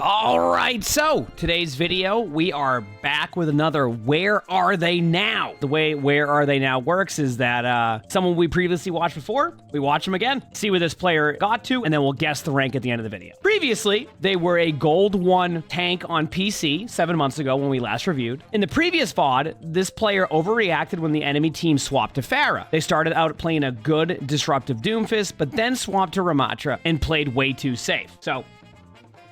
All right, so today's video, we are back with another Where Are They Now? The way Where Are They Now works is that someone we previously watched before, we watch them again, see where this player got to, and then we'll guess the rank at the end of the video. Previously, they were a Gold 1 tank on PC 7 months ago when we last reviewed. In the previous VOD, this player overreacted when the enemy team swapped to Pharah. They started out playing a good disruptive Doomfist, but then swapped to Ramattra and played way too safe. So,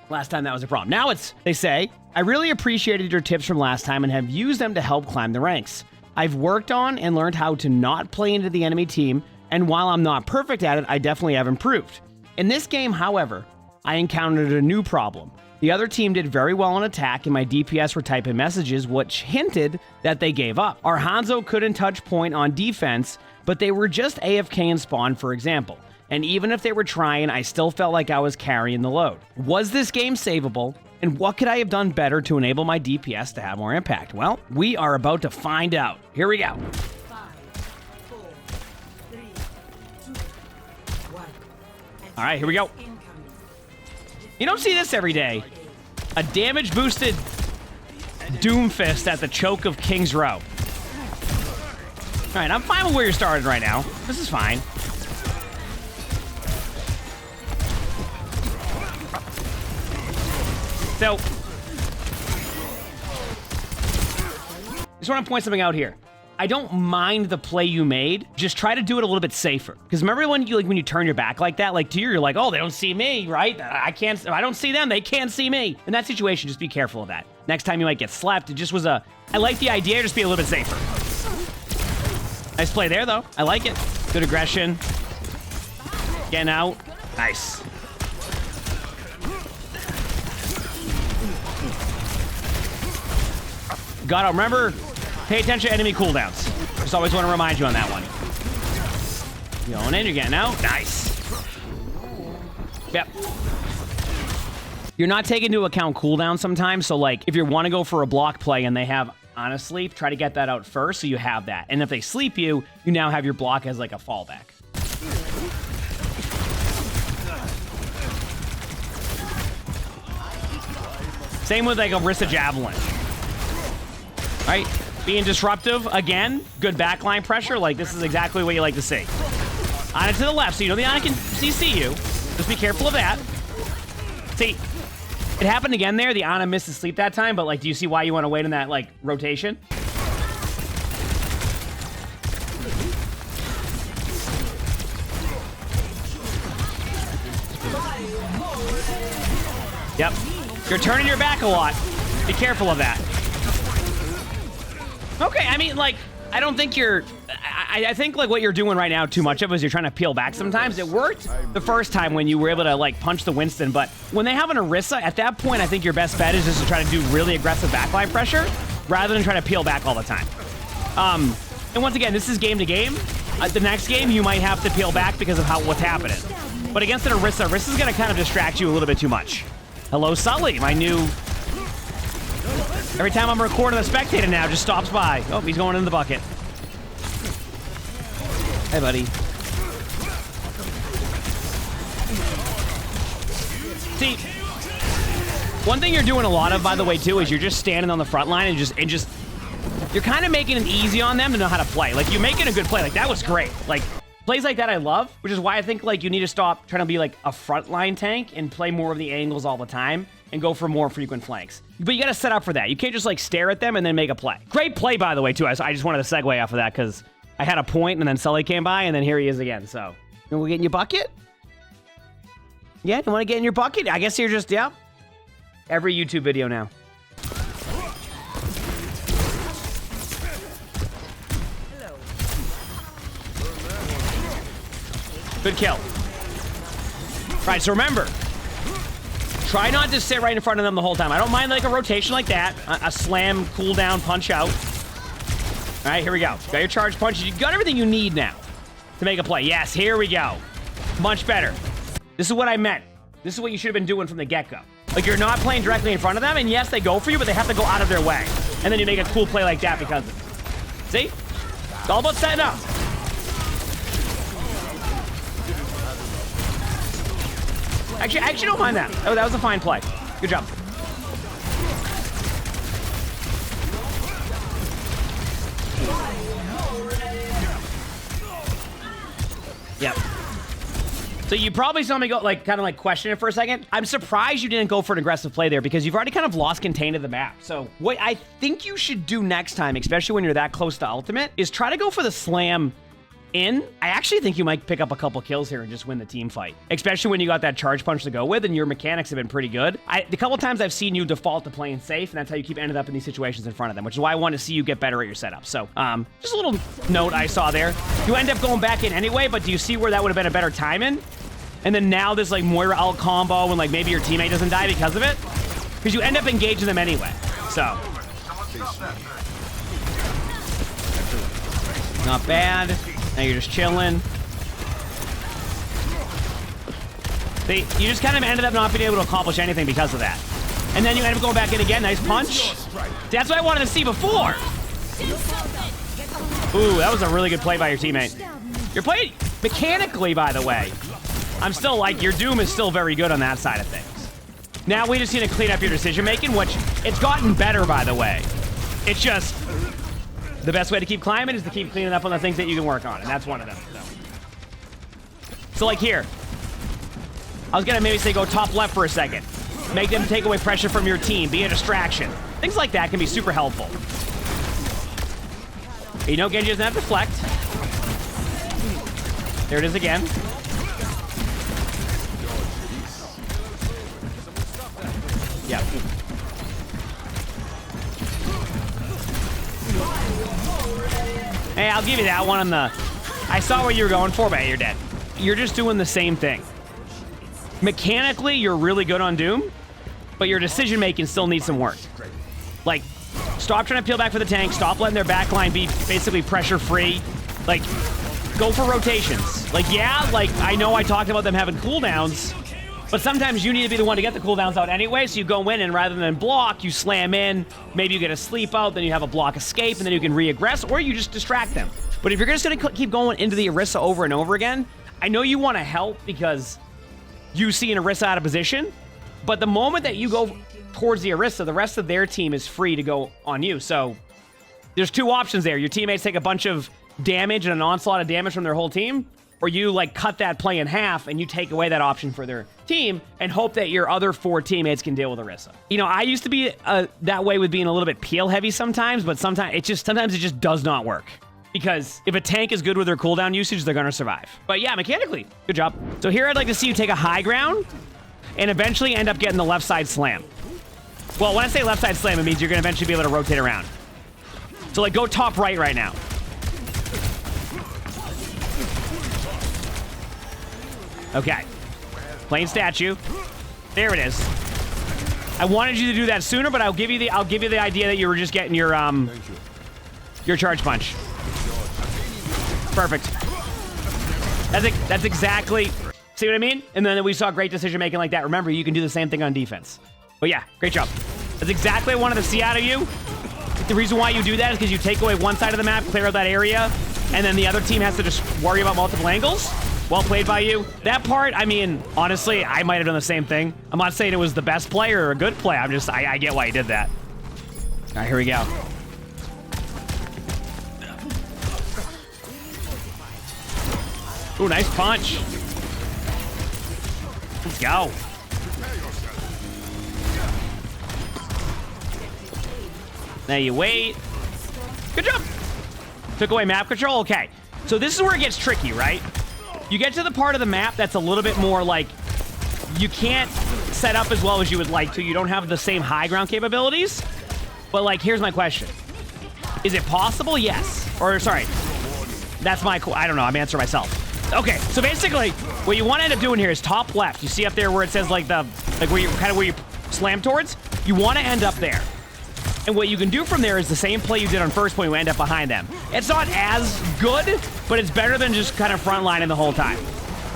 last time that was a problem. Now they say, I really appreciated your tips from last time and have used them to help climb the ranks. I've worked on and learned how to not play into the enemy team, and while I'm not perfect at it, I definitely have improved. In this game, however, I encountered a new problem. The other team did very well on attack, and my DPS were typing messages which hinted that they gave up. Our Hanzo couldn't touch point on defense, but they were just AFK in spawn, for example. And even if they were trying, I still felt like I was carrying the load. Was this game savable? And what could I have done better to enable my DPS to have more impact? Well, we are about to find out. Here we go. 5, 4, 3, 2, 1. All right, here we go. You don't see this every day. A damage boosted Doomfist at the choke of King's Row. All right, I'm fine with where you're started right now. This is fine. So, just want to point something out here. I don't mind the play you made. Just try to do it a little bit safer. Because remember when you turn your back like that, like to you're like, oh, they don't see me, right? I don't see them. They can't see me. In that situation, just be careful of that. Next time you might get slapped. It just was I like the idea. Just be a little bit safer. Nice play there, though. I like it. Good aggression. Getting out. Nice. Gotta remember, pay attention to enemy cooldowns. Just always want to remind you on that one. You're going in, you're getting out. Nice. Yep. You're not taking into account cooldown sometimes, so like, if you want to go for a block play and they have honestly, try to get that out first so you have that. And if they sleep you, you now have your block as like a fallback. Same with like a Rissa Javelin. Right? Being disruptive, again, good backline pressure. Like, this is exactly what you like to see. Ana to the left, so you know the Ana can CC you. Just be careful of that. See, it happened again there. The Ana missed the sleep that time, but, like, do you see why you want to wait in that, like, rotation? Yep. You're turning your back a lot. Be careful of that. Okay, I mean, like, I don't think you're... I think, like, what you're doing right now too much of is you're trying to peel back sometimes. It worked the first time when you were able to, like, punch the Winston, but when they have an Orisa, at that point, I think your best bet is just to try to do really aggressive backline pressure rather than try to peel back all the time. And once again, this is game to game. The next game, you might have to peel back because of what's happening. But against an Orisa, Orisa's going to kind of distract you a little bit too much. Hello, Sully, my new... Every time I'm recording, the Spectating now just stops by. Oh, he's going in the bucket. Hey, buddy. See, one thing you're doing a lot of, by the way, too, is you're just standing on the front line and just you're kind of making it easy on them to know how to play. Like, you're making a good play. Like, that was great. Like, plays like that I love, which is why I think, like, you need to stop trying to be, like, a frontline tank and play more of the angles all the time and go for more frequent flanks. But you got to set up for that. You can't just, like, stare at them and then make a play. Great play, by the way, too. I just wanted to segue off of that because I had a point and then Sully came by and then here he is again. So, you want to get in your bucket? Yeah, you want to get in your bucket? I guess you're just, yeah. Every YouTube video now. Good kill. All right, so remember, try not to sit right in front of them the whole time. I don't mind like a rotation like that, a slam, cooldown, punch out. All right, here we go. Got your charge punches. You got everything you need now to make a play. Yes, here we go. Much better. This is what I meant. This is what you should have been doing from the get-go. Like, you're not playing directly in front of them, and yes, they go for you, but they have to go out of their way. And then you make a cool play like that because of it. See? It's all about setting up. Actually, I don't mind that. Oh, that was a fine play. Good job. Yep. So you probably saw me go, like, kind of like question it for a second. I'm surprised you didn't go for an aggressive play there because you've already kind of lost contain of the map. So what I think you should do next time, especially when you're that close to ultimate, is try to go for the slam in. I actually think you might pick up a couple kills here and just win the team fight, especially when you got that charge punch to go with and your mechanics have been pretty good. The couple times I've seen you default to playing safe, and that's how you keep ending up in these situations in front of them, which is why I want to see you get better at your setup. So just a little note I saw there. You end up going back in anyway, but do you see where that would have been a better time in? And then now this like Moira ult combo and like maybe your teammate doesn't die because of it, because you end up engaging them anyway. So not bad. Now you're just chilling. You just kind of ended up not being able to accomplish anything because of that. And then you end up going back in again. Nice punch. That's what I wanted to see before. Ooh, that was a really good play by your teammate. You're playing mechanically, by the way. I'm still like, your Doom is still very good on that side of things. Now we just need to clean up your decision making, which it's gotten better, by the way. It's just the best way to keep climbing is to keep cleaning up on the things that you can work on, and that's one of them. So like here, I was gonna maybe say go top left for a second. Make them take away pressure from your team, be a distraction. Things like that can be super helpful. You know Genji doesn't have to deflect. There it is again. Yep. Hey, I'll give you that one on the... I saw what you were going for, but you're dead. You're just doing the same thing. Mechanically, you're really good on Doom, but your decision-making still needs some work. Like, stop trying to peel back for the tank, stop letting their backline be basically pressure-free. Like, go for rotations. Like, yeah, like, I know I talked about them having cooldowns, but sometimes you need to be the one to get the cooldowns out anyway, so you go in and rather than block, you slam in, maybe you get a sleep out, then you have a block escape, and then you can re-aggress, or you just distract them. But if you're just gonna keep going into the Orisa over and over again, I know you want to help because you see an Orisa out of position, but the moment that you go towards the Orisa, the rest of their team is free to go on you. So there's two options there. Your teammates take a bunch of damage and an onslaught of damage from their whole team, or you like cut that play in half and you take away that option for their team and hope that your other four teammates can deal with Orisa. You know, I used to be that way with being a little bit peel heavy sometimes, but sometimes it just does not work. Because if a tank is good with their cooldown usage, they're gonna survive. But yeah, mechanically, good job. So here I'd like to see you take a high ground and eventually end up getting the left side slam. Well, when I say left side slam, it means you're gonna eventually be able to rotate around. So like go top right now. Okay. Plain statue. There it is. I wanted you to do that sooner, but I'll give you the idea that you were just getting your charge punch. Perfect. That's exactly... See what I mean? And then we saw great decision making like that. Remember, you can do the same thing on defense. But yeah, great job. That's exactly what I wanted to see out of you. The reason why you do that is because you take away one side of the map, clear out that area, and then the other team has to just worry about multiple angles. Well played by you. That part, I mean, honestly, I might have done the same thing. I'm not saying it was the best play or a good play. I get why you did that. All right, here we go. Ooh, nice punch. Let's go. Now you wait. Good job. Took away map control. Okay. So this is where it gets tricky, right? You get to the part of the map that's a little bit more like you can't set up as well as you would like to. You don't have the same high ground capabilities. But like, here's my question. Is it possible? Yes. Or sorry. That's my, I don't know. I'm answering myself. Okay, so basically, what you want to end up doing here is top left. You see up there where it says like where you slam towards? You want to end up there. And what you can do from there is the same play you did on first point, you end up behind them. It's not as good, but it's better than just kind of frontlining the whole time.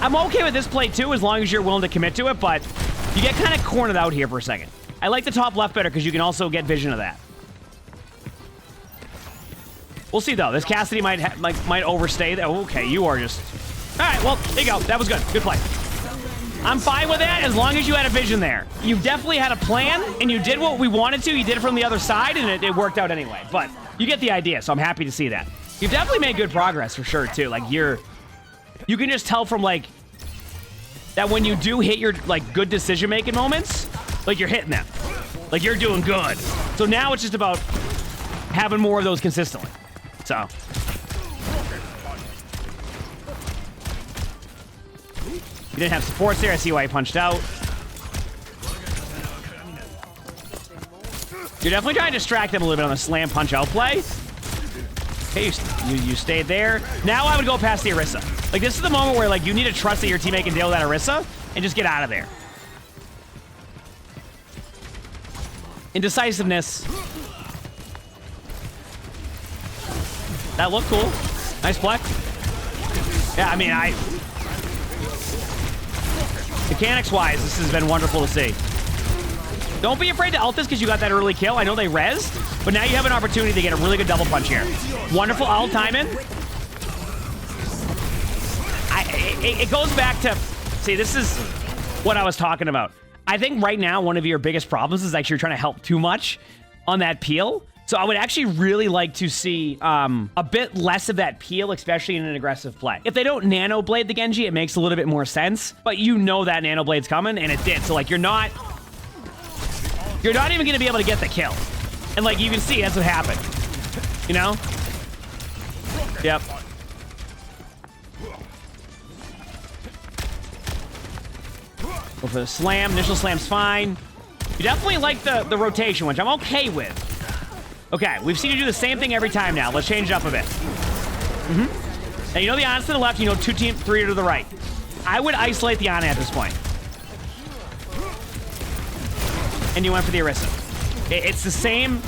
I'm okay with this play too, as long as you're willing to commit to it, but you get kind of cornered out here for a second. I like the top left better because you can also get vision of that. We'll see though. This Cassidy might overstay that. Okay, you are just... All right, well, there you go. That was good. Good play. I'm fine with that as long as you had a vision there. You definitely had a plan, and you did what we wanted to. You did it from the other side, and it worked out anyway. But you get the idea, so I'm happy to see that. You've definitely made good progress for sure, too. Like, you can just tell from, like, that when you do hit your, like, good decision-making moments, like, you're hitting them. Like, you're doing good. So now it's just about having more of those consistently. So. You didn't have supports there. I see why you punched out. You're definitely trying to distract them a little bit on the slam punch out play. Okay, you stayed there. Now I would go past the Orisa. Like, this is the moment where, like, you need to trust that your teammate can deal with that Orisa and just get out of there. Indecisiveness. That looked cool. Nice flex. Yeah, I mean, mechanics-wise, this has been wonderful to see. Don't be afraid to ult this because you got that early kill. I know they rezzed, but now you have an opportunity to get a really good double punch here. Wonderful ult timing. It goes back to... See, this is what I was talking about. I think right now, one of your biggest problems is actually you're trying to help too much on that peel. So I would actually really like to see a bit less of that peel, especially in an aggressive play. If they don't nano blade the Genji, it makes a little bit more sense. But you know that nano blade's coming, and it did. So like you're not even gonna be able to get the kill. And like you can see, that's what happened. You know? Yep. Go for the slam. Initial slam's fine. You definitely like the rotation, which I'm okay with. Okay, we've seen you do the same thing every time now. Let's change it up a bit. Now, you know the Ana's to the left, you know 3 to the right. I would isolate the Ana at this point. And you went for the Orisa. It's the same.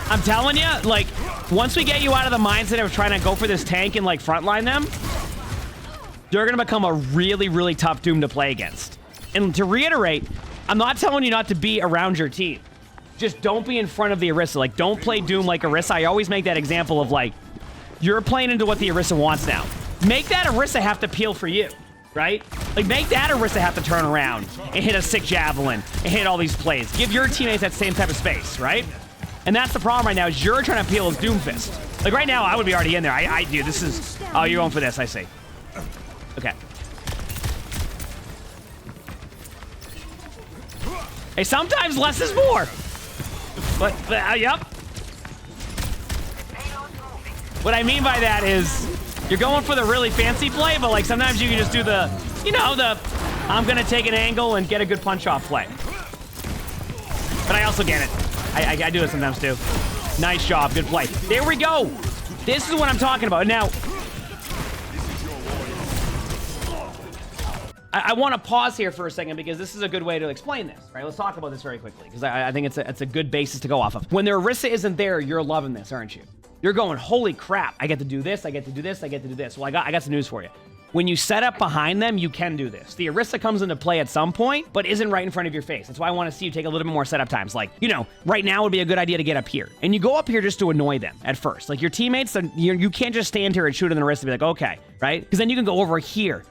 I'm telling you, like, once we get you out of the mindset of trying to go for this tank and, like, frontline them, they're going to become a really, really tough Doom to play against. And to reiterate, I'm not telling you not to be around your team. Just don't be in front of the Orisa. Like, don't play Doom like Orisa. I always make that example of, like, you're playing into what the Orisa wants now. Make that Orisa have to peel for you, right? Like, make that Orisa have to turn around and hit a sick javelin and hit all these plays. Give your teammates that same type of space, right? And that's the problem right now is you're trying to peel as Doomfist. Like, right now, I would be already in there. I do. This is... Oh, you're going for this, I see. Okay. Hey, sometimes less is more. But yep. What I mean by that is you're going for the really fancy play, but like sometimes you can just do the, you know, the I'm gonna take an angle and get a good punch off play. But I also get it. I do it sometimes too. Nice job, good play. There we go. This is what I'm talking about. Now, I want to pause here for a second because this is a good way to explain this, right? Let's talk about this very quickly because I think it's a good basis to go off of. When the Orisa isn't there, you're loving this, aren't you? You're going, holy crap, I get to do this, I get to do this, I get to do this. Well, I got some news for you. When you set up behind them, you can do this. The Orisa comes into play at some point, but isn't right in front of your face. That's why I want to see you take a little bit more setup times. Like, you know, right now would be a good idea to get up here. And you go up here just to annoy them at first. Like, your teammates, you can't just stand here and shoot in the Orisa and be like, okay, right? Because then you can go over here.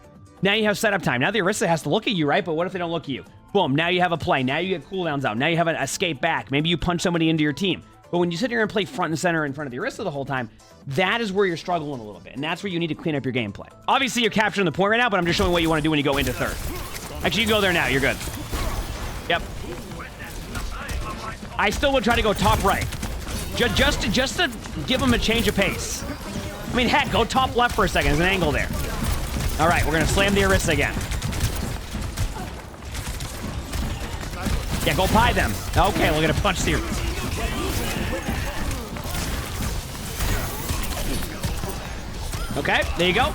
Now you have setup time. Now the Orisa has to look at you, right? But what if they don't look at you? Boom, now you have a play. Now you get cooldowns out. Now you have an escape back. Maybe you punch somebody into your team. But when you sit here and play front and center in front of the Orisa the whole time, that is where you're struggling a little bit. And that's where you need to clean up your gameplay. Obviously, you're capturing the point right now, but I'm just showing what you want to do when you go into third. Actually, you go there now. You're good. Yep. I still would try to go top right. Just to give them a change of pace. I mean, heck, go top left for a second. There's an angle there. All right, we're going to slam the Orisa again. Yeah, go pie them. Okay, we're going to punch the... Okay, there you go.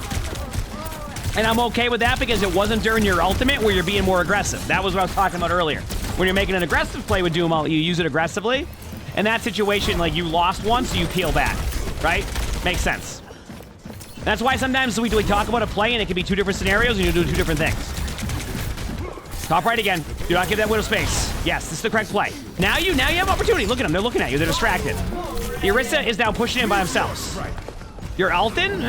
And I'm okay with that because it wasn't during your ultimate where you're being more aggressive. That was what I was talking about earlier. When you're making an aggressive play with Doom, you use it aggressively. In that situation, like, you lost one, so you peel back, right? Makes sense. That's why sometimes we talk about a play and it can be two different scenarios and you do two different things. Top right again. Do not give that Widow space. Yes, this is the correct play. Now you have opportunity. Look at them. They're looking at you. They're distracted. The Orisa is now pushing in by themselves. You're ulting?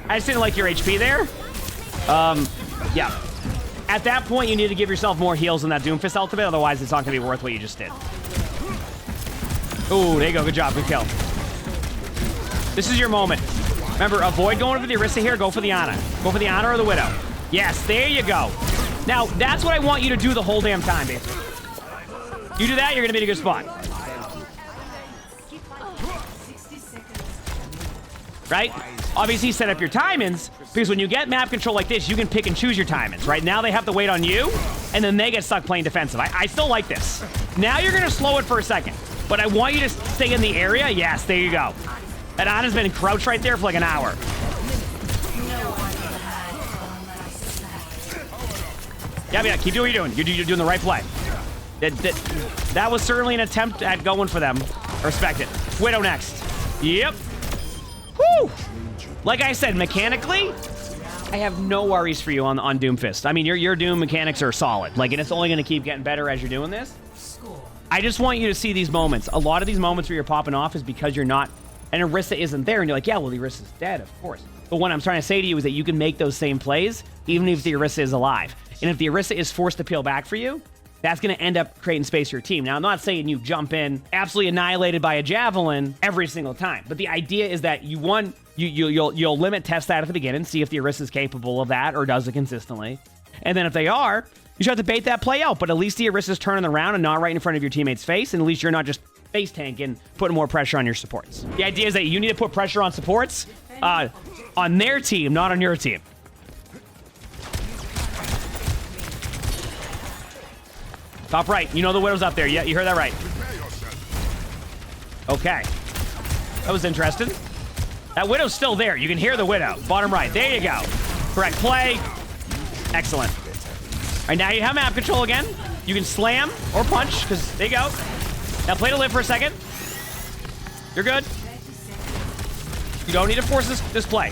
I just didn't like your HP there. Yeah. At that point, you need to give yourself more heals in that Doomfist ultimate, otherwise it's not going to be worth what you just did. Ooh, there you go. Good job. Good kill. This is your moment. Remember, avoid going for the Orisa here. Go for the Ana. Go for the Ana or the Widow. Yes, there you go. Now, that's what I want you to do the whole damn time, baby. You do that, you're going to be in a good spot. Right? Obviously, set up your timings, because when you get map control like this, you can pick and choose your timings, right? Now they have to wait on you, and then they get stuck playing defensive. I still like this. Now you're going to slow it for a second, but I want you to stay in the area. Yes, there you go. That Ana's been crouched right there for like an hour. Yeah, keep doing what you're doing. You're doing the right play. That was certainly an attempt at going for them. Respect it. Widow next. Yep. Woo! Like I said, mechanically, I have no worries for you on Doomfist. I mean, your Doom mechanics are solid. Like, and it's only going to keep getting better as you're doing this. I just want you to see these moments. A lot of these moments where you're popping off is because you're not, and Orisa isn't there, and you're like, yeah, well, the Orisa's dead, of course. But what I'm trying to say to you is that you can make those same plays, even if the Orisa is alive. And if the Orisa is forced to peel back for you, that's going to end up creating space for your team. Now, I'm not saying you jump in absolutely annihilated by a javelin every single time, but the idea is that you'll limit test that at the beginning, see if the Orisa is capable of that or does it consistently. And then if they are, you should have to bait that play out, but at least the Orisa's turning around and not right in front of your teammate's face, and at least you're not just face tanking, putting more pressure on your supports. The idea is that you need to put pressure on supports on their team, not on your team. Top right. You know the Widow's up there. Yeah, you heard that right. Okay. That was interesting. That Widow's still there. You can hear the Widow. Bottom right. There you go. Correct play. Excellent. All right, now you have map control again. You can slam or punch, because there you go. Now play to live for a second. You're good. You don't need to force this play.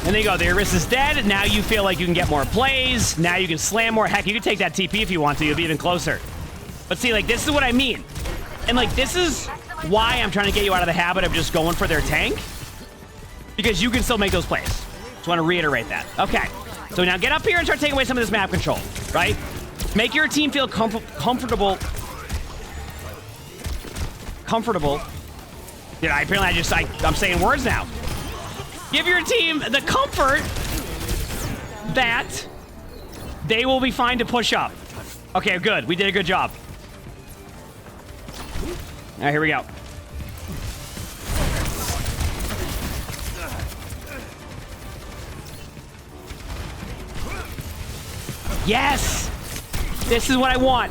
And there you go. The Orisa's dead. Now you feel like you can get more plays. Now you can slam more. Heck, you can take that TP if you want to. You'll be even closer. But see, like, this is what I mean. And, like, this is why I'm trying to get you out of the habit of just going for their tank. Because you can still make those plays. Just want to reiterate that. Okay. So now get up here and start taking away some of this map control, right? Make your team feel comfortable. Dude, I'm saying words now. Give your team the comfort that they will be fine to push up. Okay, good. We did a good job. All right, here we go. Yes! This is what I want.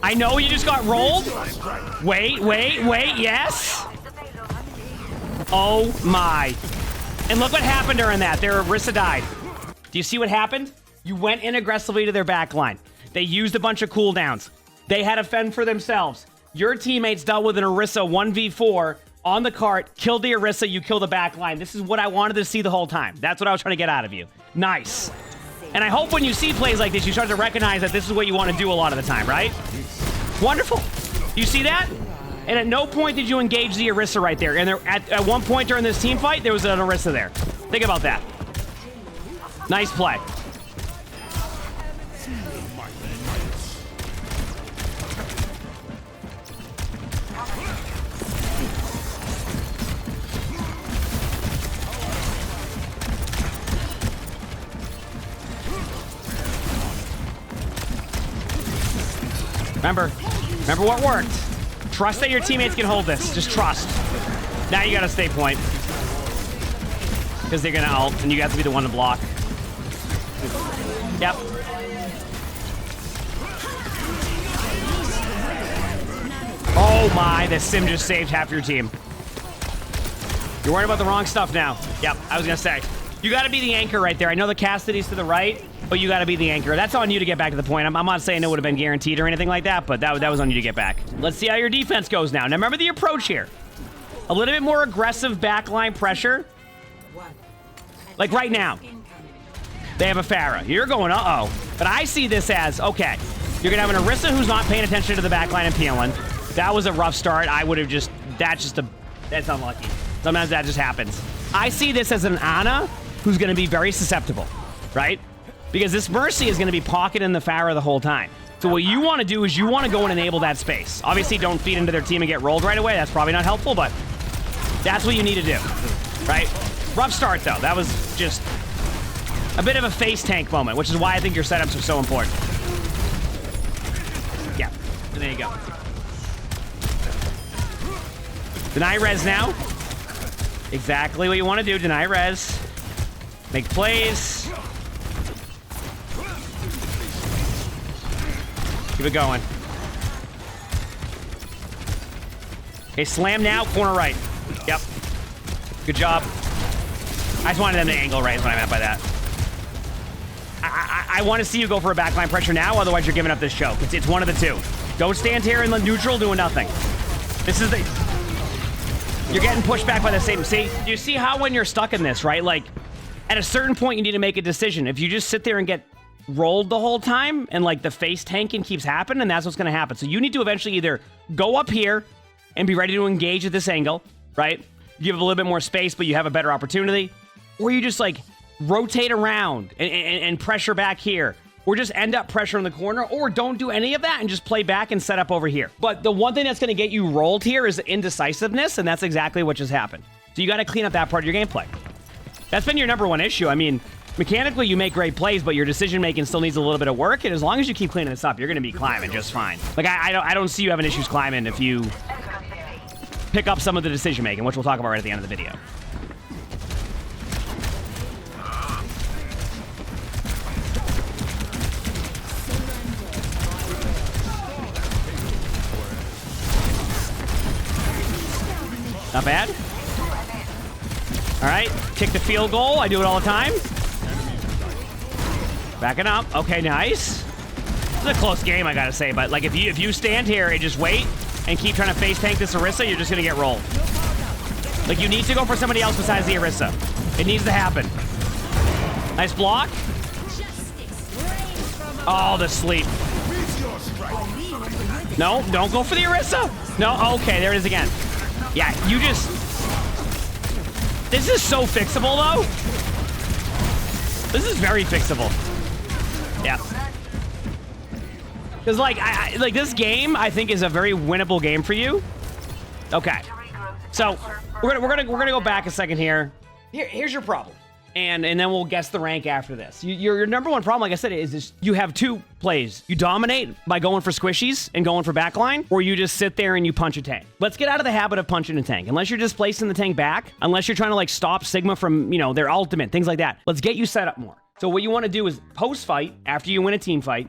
I know you just got rolled. Wait, yes! Oh my. And look what happened during that. Their Orisa died. Do you see what happened? You went in aggressively to their backline. They used a bunch of cooldowns. They had to fend for themselves. Your teammates dealt with an Orisa 1v4 on the cart, killed the Orisa, you kill the backline. This is what I wanted to see the whole time. That's what I was trying to get out of you. Nice. And I hope when you see plays like this, you start to recognize that this is what you want to do a lot of the time, right? Wonderful. You see that? And at no point did you engage the Orisa right there. And there, at one point during this team fight, there was an Orisa there. Think about that. Nice play. Remember what worked. Trust that your teammates can hold this. Just trust. Now you gotta stay point. Because they're gonna ult, and you have to be the one to block. Yep. Oh my, the sim just saved half your team. You're worried about the wrong stuff now. Yep, I was gonna say. You gotta be the anchor right there. I know the Cassidy's to the right, but you gotta be the anchor. That's on you to get back to the point. I'm not saying it would have been guaranteed or anything like that, but that was on you to get back. Let's see how your defense goes now. Now remember the approach here. A little bit more aggressive backline pressure. Like right now. They have a Pharah. You're going, uh-oh. But I see this as, okay, You're gonna have an Orisa who's not paying attention to the backline and peeling. That was a rough start. I would have just, that's unlucky. Sometimes that just happens. I see this as an Ana who's gonna be very susceptible, right? Because this Mercy is gonna be pocketing the Pharah the whole time. So what you wanna do is you wanna go and enable that space. Obviously don't feed into their team and get rolled right away. That's probably not helpful, but that's what you need to do, right? Rough start though. That was just a bit of a face tank moment, which is why I think your setups are so important. Yeah, and there you go. Deny res now. Exactly what you want to do. Deny res. Make plays. Keep it going. Okay, slam now, corner right. Yep. Good job. I just wanted them to angle right is what I meant by that. I want to see you go for a backline pressure now, otherwise you're giving up this choke. It's one of the two. Don't stand here in the neutral doing nothing. This is the... You're getting pushed back by the same... See? You see how when you're stuck in this, right? Like, at a certain point, you need to make a decision. If you just sit there and get rolled the whole time, and, like, the face tanking keeps happening, that's what's going to happen. So you need to eventually either go up here and be ready to engage at this angle, right? Give a little bit more space, but you have a better opportunity. Or you just, like, rotate around and pressure back here. Or just end up pressure in the corner, or don't do any of that and just play back and set up over here. But the one thing that's going to get you rolled here is indecisiveness, and that's exactly what just happened. So you got to clean up that part of your gameplay. That's been your number one issue. I mean, mechanically, you make great plays, but your decision-making still needs a little bit of work, and as long as you keep cleaning this up, you're going to be climbing just fine. Like, I don't see you having issues climbing if you pick up some of the decision-making, which we'll talk about right at the end of the video. Not bad. All right, kick the field goal. I do it all the time. Backing up. Okay, nice. This is a close game, I gotta say, but like if you stand here and just wait and keep trying to face tank this Orisa, you're just gonna get rolled. Like you need to go for somebody else besides the Orisa. It needs to happen. Nice block. Oh, the sleep. No, don't go for the Orisa. No, okay, there it is again. Yeah, you just... This is so fixable, though. This is very fixable. Yeah. Because, like, like this game, I think, is a very winnable game for you. Okay. So, we're gonna go back a second here. Here's your problem. And then we'll guess the rank after this. Your number one problem, like I said, is this, you have two plays. You dominate by going for squishies and going for backline, or you just sit there and you punch a tank. Let's get out of the habit of punching a tank. Unless you're displacing the tank back, unless you're trying to like stop Sigma from, you know, their ultimate, things like that. Let's get you set up more. So what you want to do is post-fight, after you win a team fight,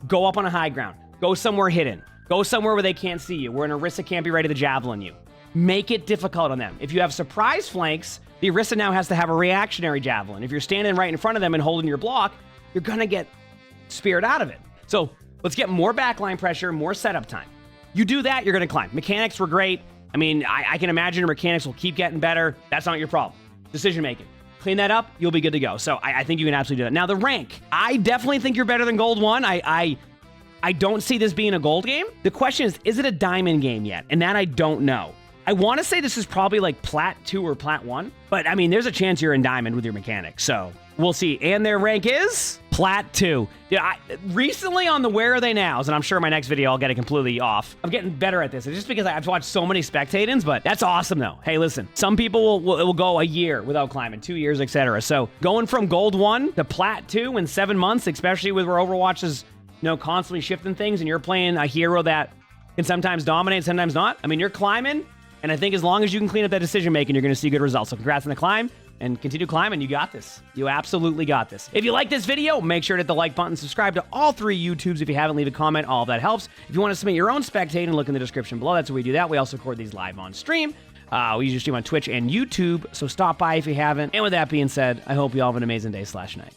go up on a high ground. Go somewhere hidden. Go somewhere where they can't see you, where an Orisa can't be ready to javelin you. Make it difficult on them. If you have surprise flanks, the Orisa now has to have a reactionary javelin. If you're standing right in front of them and holding your block, you're gonna get speared out of it. So let's get more backline pressure, more setup time. You do that, you're gonna climb. Mechanics were great. I mean, I can imagine your mechanics will keep getting better. That's not your problem. Decision making. Clean that up, you'll be good to go. So I think you can absolutely do that. Now the rank. I definitely think you're better than Gold 1. I don't see this being a gold game. The question is it a diamond game yet? And that I don't know. I want to say this is probably like Plat 2 or Plat 1, but I mean, there's a chance you're in Diamond with your mechanics, so we'll see. And their rank is Plat 2. Yeah, recently on the Where Are They Nows, and I'm sure my next video I'll get it completely off. I'm getting better at this. It's just because I've watched so many spectatings, but that's awesome though. Hey, listen, some people will go a year without climbing, 2 years, etc. So going from Gold 1 to Plat 2 in 7 months, especially with where Overwatch is, you know, constantly shifting things, and you're playing a hero that can sometimes dominate, sometimes not. I mean, you're climbing. And I think as long as you can clean up that decision-making, you're going to see good results. So congrats on the climb, and continue climbing. You got this. You absolutely got this. If you like this video, make sure to hit the like button. Subscribe to all 3 YouTubes. If you haven't, leave a comment. All of that helps. If you want to submit your own spectating, look in the description below. That's where we do that. We also record these live on stream. We usually stream on Twitch and YouTube, so stop by if you haven't. And with that being said, I hope you all have an amazing day/night.